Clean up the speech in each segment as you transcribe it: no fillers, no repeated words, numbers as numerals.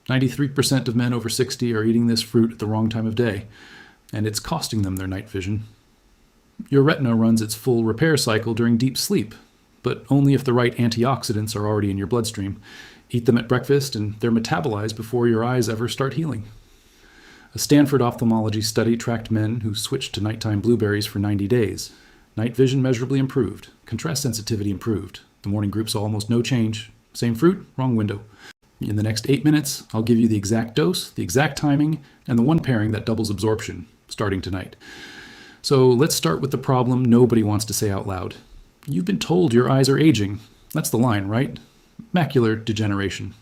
93% of men over 60 are eating this fruit at the wrong time of day, and it's costing them their night vision. Your retina runs its full repair cycle during deep sleep, but only if the right antioxidants are already in your bloodstream. Eat them at breakfast, and they're metabolized before your eyes ever start healing. A Stanford ophthalmology study tracked men who switched to nighttime blueberries for 90 days. Night vision measurably improved. Contrast sensitivity improved. The morning group saw almost no change. Same fruit, wrong window. In the next 8 minutes, I'll give you the exact dose, the exact timing, and the one pairing that doubles absorption, starting tonight. So let's start with the problem nobody wants to say out loud. You've been told your eyes are aging. That's the line, right? Macular degeneration.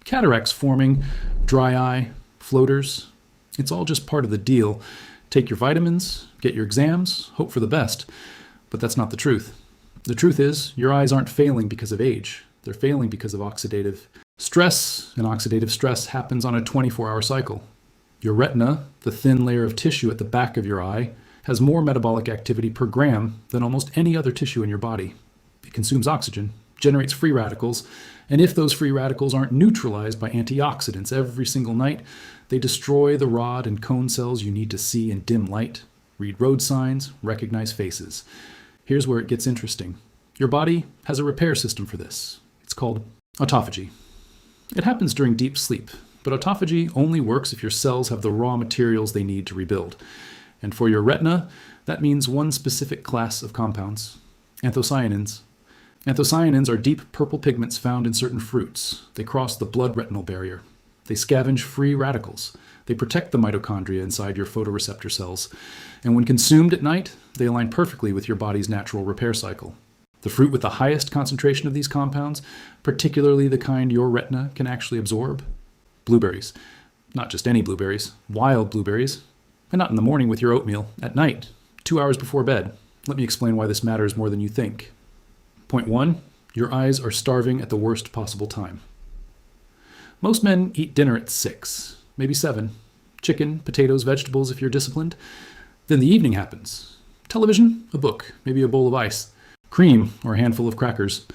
Cataracts forming, dry eye, floaters. It's all just part of the deal. Take your vitamins, get your exams, hope for the best. But that's not the truth. The truth is, your eyes aren't failing because of age. They're failing because of oxidative stress, and oxidative stress happens on a 24-hour cycle. Your retina, the thin layer of tissue at the back of your eye, has more metabolic activity per gram than almost any other tissue in your body. It consumes oxygen, generates free radicals, and if those free radicals aren't neutralized by antioxidants every single night, they destroy the rod and cone cells you need to see in dim light, read road signs, recognize faces. Here's where it gets interesting. Your body has a repair system for this. It's called autophagy. It happens during deep sleep, but autophagy only works if your cells have the raw materials they need to rebuild. And for your retina, that means one specific class of compounds, anthocyanins. Anthocyanins are deep purple pigments found in certain fruits. They cross the blood-retinal barrier. They scavenge free radicals. They protect the mitochondria inside your photoreceptor cells. And when consumed at night, they align perfectly with your body's natural repair cycle. The fruit with the highest concentration of these compounds, particularly the kind your retina can actually absorb, blueberries. Not just any blueberries, wild blueberries. And not in the morning with your oatmeal, at night, 2 hours before bed. Let me explain why this matters more than you think. Point 1, your eyes are starving at the worst possible time. Most men eat dinner at 6, maybe 7. Chicken, potatoes, vegetables if you're disciplined. Then the evening happens. Television, a book, maybe a bowl of ice, cream, or a handful of crackers.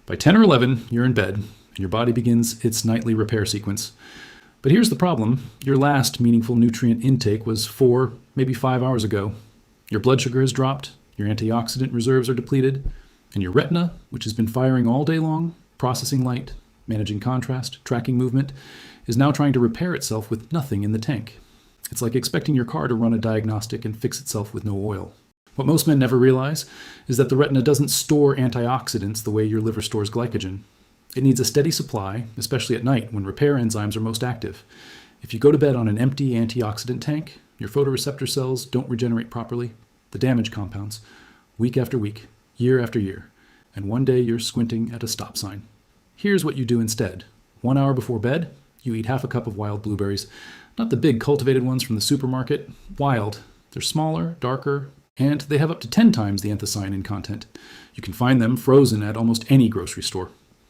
By 10 or 11, you're in bed, and your body begins its nightly repair sequence. But here's the problem. Your last meaningful nutrient intake was 4, maybe 5 hours ago. Your blood sugar has dropped, your antioxidant reserves are depleted, and your retina, which has been firing all day long, processing light, managing contrast, tracking movement, is now trying to repair itself with nothing in the tank. It's like expecting your car to run a diagnostic and fix itself with no oil. What most men never realize is that the retina doesn't store antioxidants the way your liver stores glycogen. It needs a steady supply, especially at night when repair enzymes are most active. If you go to bed on an empty antioxidant tank, your photoreceptor cells don't regenerate properly. The damage compounds, week after week, year after year, and one day you're squinting at a stop sign. Here's what you do instead. 1 hour before bed, you eat half a cup of wild blueberries. Not the big cultivated ones from the supermarket. Wild. They're smaller, darker, and they have up to 10 times the anthocyanin content. You can find them frozen at almost any grocery store.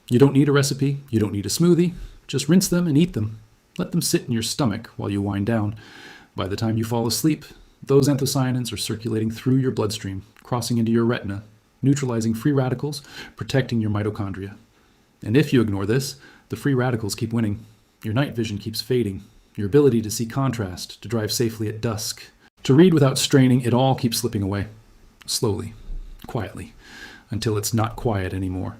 You don't need a recipe, you don't need a smoothie. Just rinse them and eat them. Let them sit in your stomach while you wind down. By the time you fall asleep, those anthocyanins are circulating through your bloodstream, crossing into your retina, neutralizing free radicals, protecting your mitochondria. And if you ignore this, the free radicals keep winning. Your night vision keeps fading. Your ability to see contrast, to drive safely at dusk, to read without straining, it all keeps slipping away. Slowly, quietly, until it's not quiet anymore.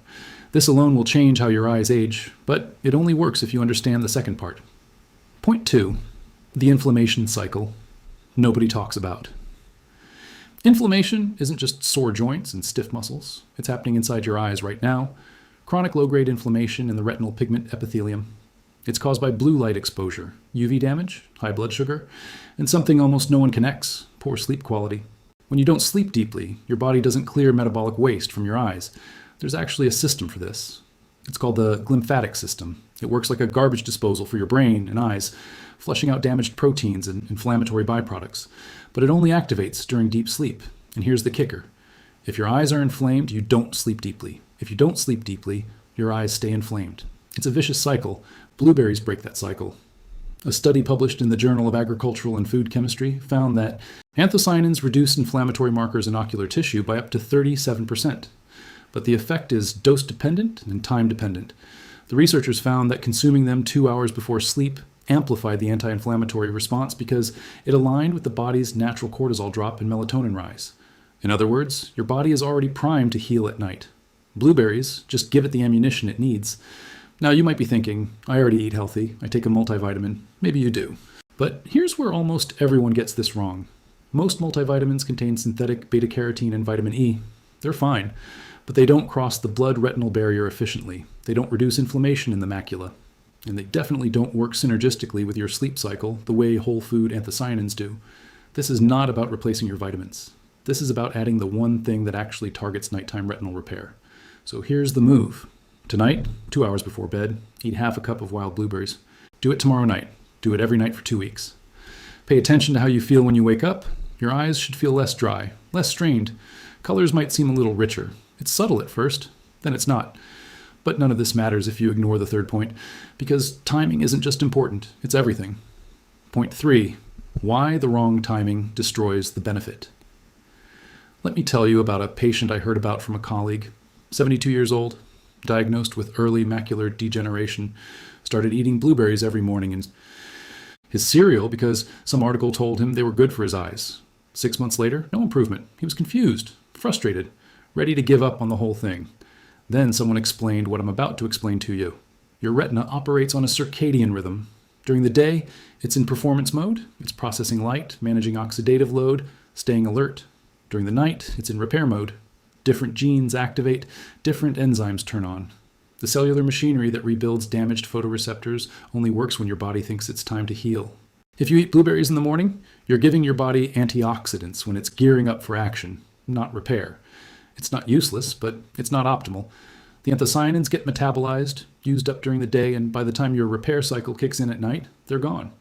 This alone will change how your eyes age, but it only works if you understand the second part. Point 2, the inflammation cycle nobody talks about. Inflammation isn't just sore joints and stiff muscles. It's happening inside your eyes right now. Chronic low-grade inflammation in the retinal pigment epithelium. It's caused by blue light exposure, UV damage, high blood sugar, and something almost no one connects, poor sleep quality. When you don't sleep deeply, your body doesn't clear metabolic waste from your eyes. There's actually a system for this. It's called the glymphatic system. It works like a garbage disposal for your brain and eyes, flushing out damaged proteins and inflammatory byproducts. But it only activates during deep sleep. And here's the kicker. If your eyes are inflamed, you don't sleep deeply. If you don't sleep deeply, your eyes stay inflamed. It's a vicious cycle. Blueberries break that cycle. A study published in the Journal of Agricultural and Food Chemistry found that anthocyanins reduce inflammatory markers in ocular tissue by up to 37%. But the effect is dose-dependent and time-dependent. The researchers found that consuming them 2 hours before sleep amplified the anti-inflammatory response because it aligned with the body's natural cortisol drop and melatonin rise. In other words, your body is already primed to heal at night. Blueberries just give it the ammunition it needs. Now you might be thinking, I already eat healthy, I take a multivitamin. Maybe you do. But here's where almost everyone gets this wrong. Most multivitamins contain synthetic beta-carotene and vitamin E. They're fine, but they don't cross the blood-retinal barrier efficiently. They don't reduce inflammation in the macula. And they definitely don't work synergistically with your sleep cycle the way whole food anthocyanins do. This is not about replacing your vitamins. This is about adding the one thing that actually targets nighttime retinal repair. So here's the move. Tonight, 2 hours before bed, eat half a cup of wild blueberries. Do it tomorrow night. Do it every night for 2 weeks. Pay attention to how you feel when you wake up. Your eyes should feel less dry, less strained. Colors might seem a little richer. It's subtle at first, then it's not. But none of this matters if you ignore the third point, because timing isn't just important, it's everything. Point 3, why the wrong timing destroys the benefit. Let me tell you about a patient I heard about from a colleague, 72 years old, diagnosed with early macular degeneration, started eating blueberries every morning and his cereal because some article told him they were good for his eyes. 6 months later, no improvement. He was confused, frustrated, ready to give up on the whole thing. Then someone explained what I'm about to explain to you. Your retina operates on a circadian rhythm. During the day, it's in performance mode. It's processing light, managing oxidative load, staying alert. During the night, it's in repair mode. Different genes activate, different enzymes turn on. The cellular machinery that rebuilds damaged photoreceptors only works when your body thinks it's time to heal. If you eat blueberries in the morning, you're giving your body antioxidants when it's gearing up for action, not repair. It's not useless, but it's not optimal. The anthocyanins get metabolized, used up during the day, and by the time your repair cycle kicks in at night, they're gone.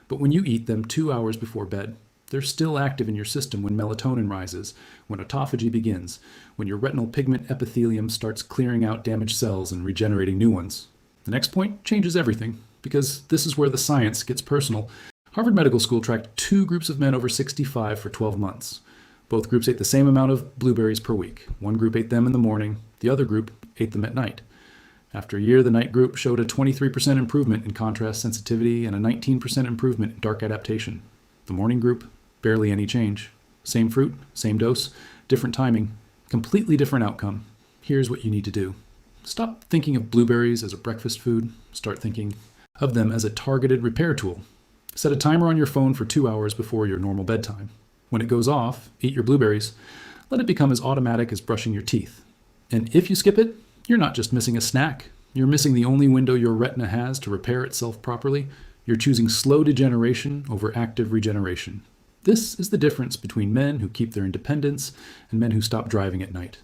But when you eat them 2 hours before bed, they're still active in your system when melatonin rises, when autophagy begins, when your retinal pigment epithelium starts clearing out damaged cells and regenerating new ones. The next point changes everything, because this is where the science gets personal. Harvard Medical School tracked 2 groups of men over 65 for 12 months. Both groups ate the same amount of blueberries per week. One group ate them in the morning, the other group ate them at night. After a year, the night group showed a 23% improvement in contrast sensitivity and a 19% improvement in dark adaptation. The morning group, barely any change. Same fruit, same dose, different timing, completely different outcome. Here's what you need to do. Stop thinking of blueberries as a breakfast food. Start thinking of them as a targeted repair tool. Set a timer on your phone for 2 hours before your normal bedtime. When it goes off, eat your blueberries. Let it become as automatic as brushing your teeth. And if you skip it, you're not just missing a snack. You're missing the only window your retina has to repair itself properly. You're choosing slow degeneration over active regeneration. This is the difference between men who keep their independence and men who stop driving at night.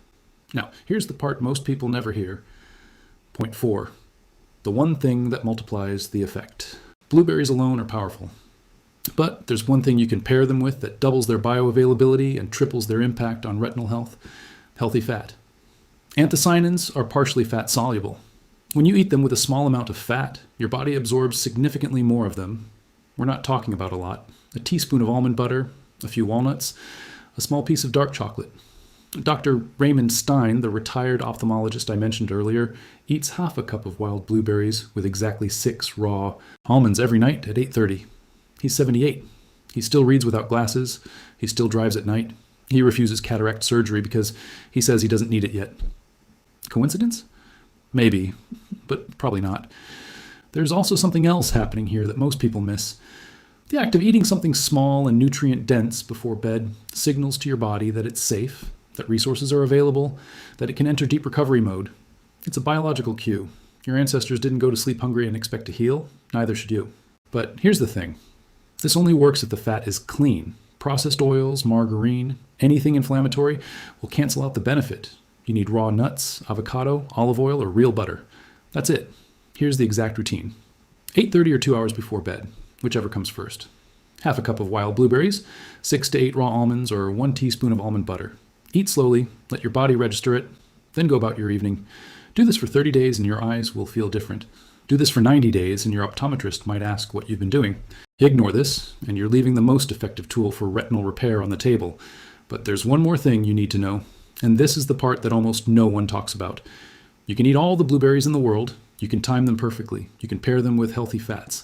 Now, here's the part most people never hear. Point 4, the one thing that multiplies the effect. Blueberries alone are powerful. But there's one thing you can pair them with that doubles their bioavailability and triples their impact on retinal health: healthy fat. Anthocyanins are partially fat soluble. When you eat them with a small amount of fat, your body absorbs significantly more of them. We're not talking about a lot. A teaspoon of almond butter, a few walnuts, a small piece of dark chocolate. Dr. Raymond Stein, the retired ophthalmologist I mentioned earlier, eats half a cup of wild blueberries with exactly 6 raw almonds every night at 8:30. He's 78. He still reads without glasses. He still drives at night. He refuses cataract surgery because he says he doesn't need it yet. Coincidence? Maybe, but probably not. There's also something else happening here that most people miss. The act of eating something small and nutrient-dense before bed signals to your body that it's safe, that resources are available, that it can enter deep recovery mode. It's a biological cue. Your ancestors didn't go to sleep hungry and expect to heal. Neither should you. But here's the thing. This only works if the fat is clean. Processed oils, margarine, anything inflammatory will cancel out the benefit. You need raw nuts, avocado, olive oil, or real butter. That's it. Here's the exact routine. 8:30 or 2 hours before bed, whichever comes first. Half a cup of wild blueberries, 6 to 8 raw almonds, or 1 teaspoon of almond butter. Eat slowly, let your body register it, then go about your evening. Do this for 30 days and your eyes will feel different. Do this for 90 days and your optometrist might ask what you've been doing. Ignore this, and you're leaving the most effective tool for retinal repair on the table. But there's one more thing you need to know, and this is the part that almost no one talks about. You can eat all the blueberries in the world, You can time them perfectly. You can pair them with healthy fats.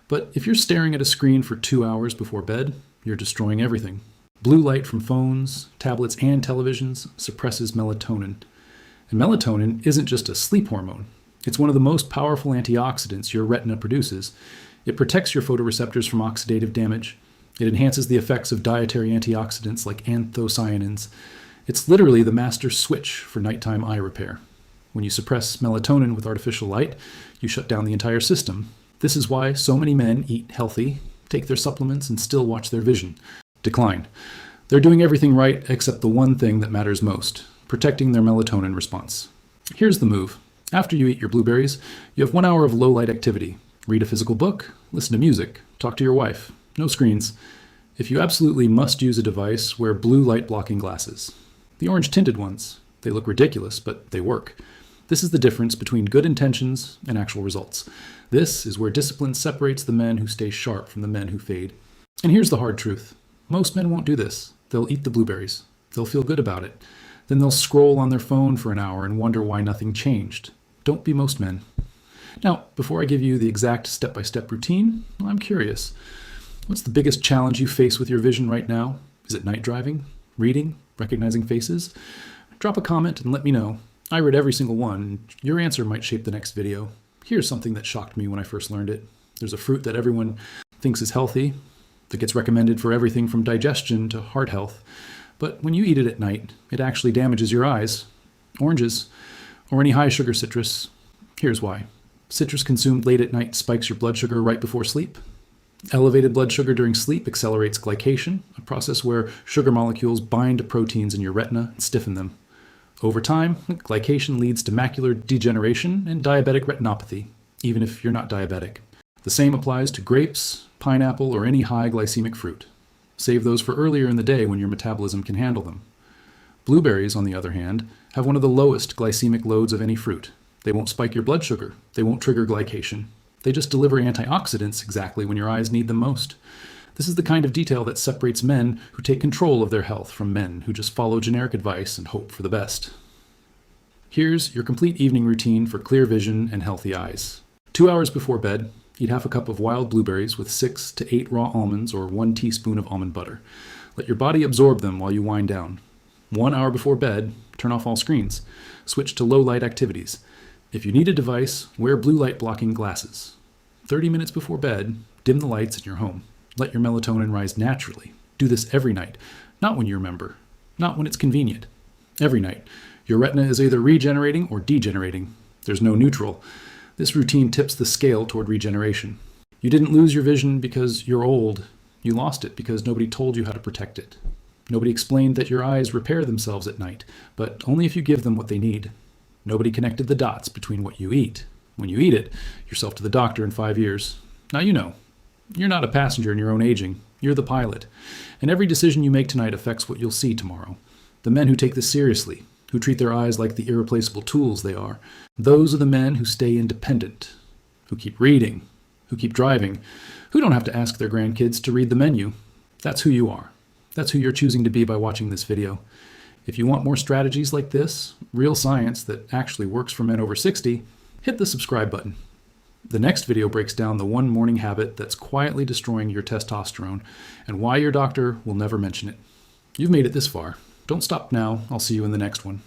But if you're staring at a screen for 2 hours before bed, you're destroying everything. Blue light from phones, tablets, and televisions suppresses melatonin. And melatonin isn't just a sleep hormone. It's one of the most powerful antioxidants your retina produces. It protects your photoreceptors from oxidative damage. It enhances the effects of dietary antioxidants like anthocyanins. It's literally the master switch for nighttime eye repair. When you suppress melatonin with artificial light, you shut down the entire system. This is why so many men eat healthy, take their supplements, and still watch their vision decline. They're doing everything right except the one thing that matters most, protecting their melatonin response. Here's the move. After you eat your blueberries, you have 1 hour of low-light activity. Read a physical book, listen to music, talk to your wife. No screens. If you absolutely must use a device, wear blue light blocking glasses. The orange tinted ones. They look ridiculous, but they work. This is the difference between good intentions and actual results. This is where discipline separates the men who stay sharp from the men who fade. And here's the hard truth. Most men won't do this. They'll eat the blueberries. They'll feel good about it. Then they'll scroll on their phone for an hour and wonder why nothing changed. Don't be most men. Now, before I give you the exact step-by-step routine, I'm curious. What's the biggest challenge you face with your vision right now? Is it night driving? Reading? Recognizing faces? Drop a comment and let me know. I read every single one, and your answer might shape the next video. Here's something that shocked me when I first learned it. There's a fruit that everyone thinks is healthy, that gets recommended for everything from digestion to heart health. But when you eat it at night, it actually damages your eyes. Oranges, or any high-sugar citrus. Here's why. Citrus consumed late at night spikes your blood sugar right before sleep. Elevated blood sugar during sleep accelerates glycation, a process where sugar molecules bind to proteins in your retina and stiffen them. Over time, glycation leads to macular degeneration and diabetic retinopathy, even if you're not diabetic. The same applies to grapes, pineapple, or any high glycemic fruit. Save those for earlier in the day when your metabolism can handle them. Blueberries, on the other hand, have one of the lowest glycemic loads of any fruit. They won't spike your blood sugar. They won't trigger glycation. They just deliver antioxidants exactly when your eyes need them most. This is the kind of detail that separates men who take control of their health from men who just follow generic advice and hope for the best. Here's your complete evening routine for clear vision and healthy eyes. 2 hours before bed, eat half a cup of wild blueberries with 6 to 8 raw almonds or 1 teaspoon of almond butter. Let your body absorb them while you wind down. 1 hour before bed, turn off all screens. Switch to low-light activities. If you need a device, wear blue light blocking glasses. 30 minutes before bed, dim the lights in your home. Let your melatonin rise naturally. Do this every night, not when you remember, not when it's convenient. Every night. Your retina is either regenerating or degenerating. There's no neutral. This routine tips the scale toward regeneration. You didn't lose your vision because you're old. You lost it because nobody told you how to protect it. Nobody explained that your eyes repair themselves at night, but only if you give them what they need. Nobody connected the dots between what you eat. When you eat it, yourself to the doctor in 5 years. Now you know. You're not a passenger in your own aging. You're the pilot. And every decision you make tonight affects what you'll see tomorrow. The men who take this seriously, who treat their eyes like the irreplaceable tools they are, those are the men who stay independent, who keep reading, who keep driving, who don't have to ask their grandkids to read the menu. That's who you are. That's who you're choosing to be by watching this video. If you want more strategies like this, real science that actually works for men over 60, hit the subscribe button. The next video breaks down the one morning habit that's quietly destroying your testosterone and why your doctor will never mention it. You've made it this far. Don't stop now. I'll see you in the next one.